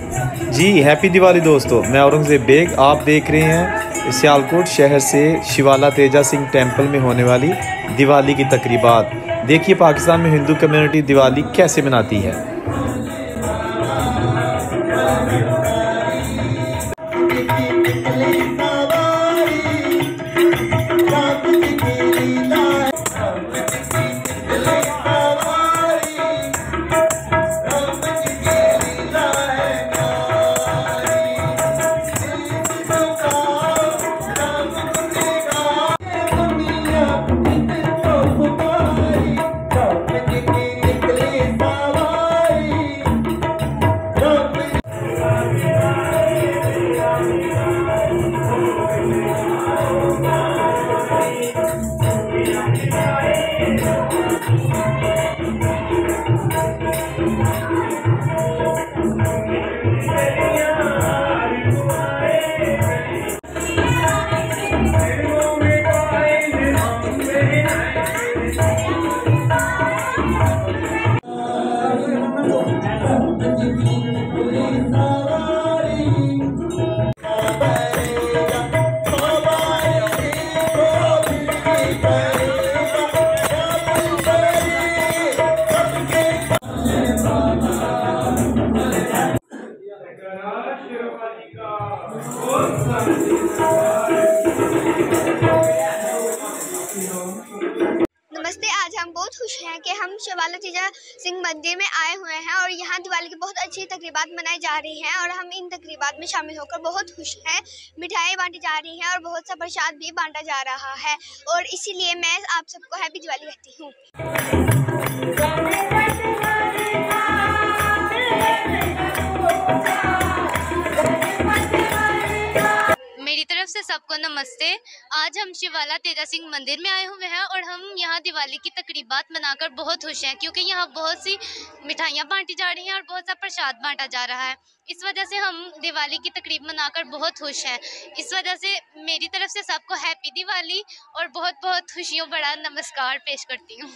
जी happy Diwali दोस्तों, मैं Aurangzeb bag. आप देख रहे हैं सियालकोट शहर से शिवाला तेजा सिंह टेंपल में होने वाली दिवाली की तकरीबात। देखिए पाकिस्तान में हिंदू कम्युनिटी दिवाली कैसे मनाती है। नमस्ते। आज हम बहुत खुश हैं कि हम शिवाला तेजा सिंह मंदिर में आए हुए हैं और यहाँ दिवाली की बहुत अच्छी तकरीबात मनाई जा रही हैं और हम इन तकरीबात में शामिल होकर बहुत खुश हैं। मिठाई बांटी जा रही हैं और बहुत सा प्रसाद भी बांटा जा रहा है और इसीलिए मैं आप सबको हैप्पी दिवाली कहती हूँ। मेरी तरफ से सबको नमस्ते। आज हम शिवाला तेजा सिंह मंदिर में आए हुए हैं और हम यहाँ दिवाली की तकरीबात मनाकर बहुत खुश हैं क्योंकि यहाँ बहुत सी मिठाइयाँ बांटी जा रही हैं और बहुत सा प्रसाद बांटा जा रहा है। इस वजह से हम दिवाली की तकरीब मनाकर बहुत खुश हैं। इस वजह से मेरी तरफ से सबको हैप्पी दिवाली और बहुत बहुत खुशियों बड़ा नमस्कार पेश करती हूँ।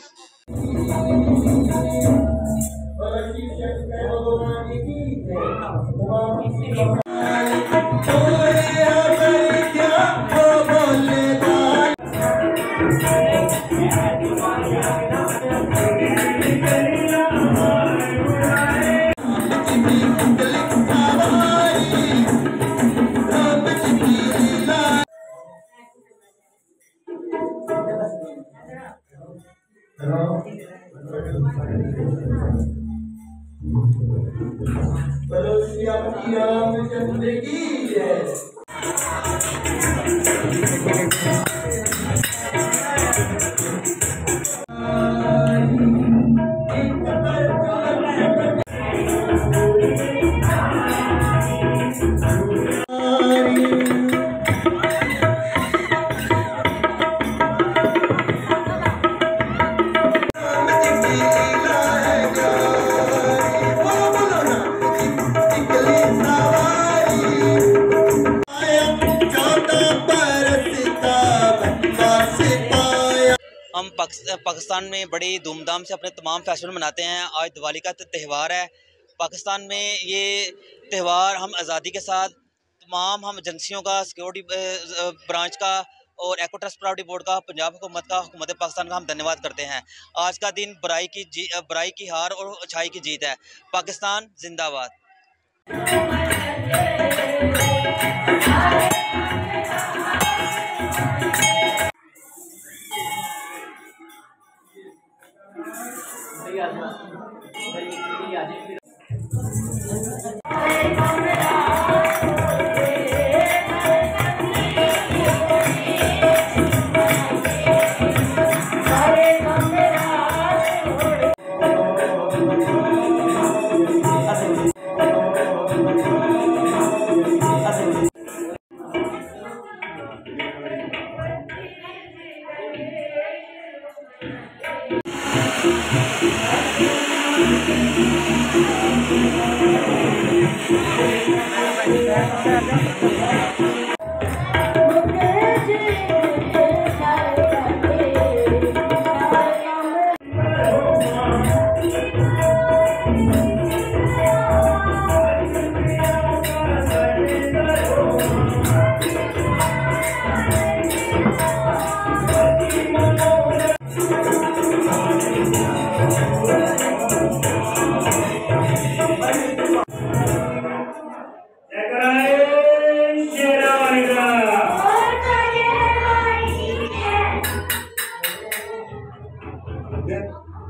हम पाकिस्तान में बड़ी धूमधाम से अपने तमाम फेस्टिवल मनाते हैं। आज दिवाली का त्यौहार है। पाकिस्तान में ये त्यौहार हम आज़ादी के साथ तमाम हम एजेंसियों का, सिक्योरिटी ब्रांच का और एको ट्रस्ट प्रॉपर्टी बोर्ड का, पंजाब हुकूमत का, हुकूमत पाकिस्तान का हम धन्यवाद करते हैं। आज का दिन बुराई की हार और अच्छाई की जीत है। पाकिस्तान जिंदाबाद।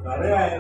सारे आए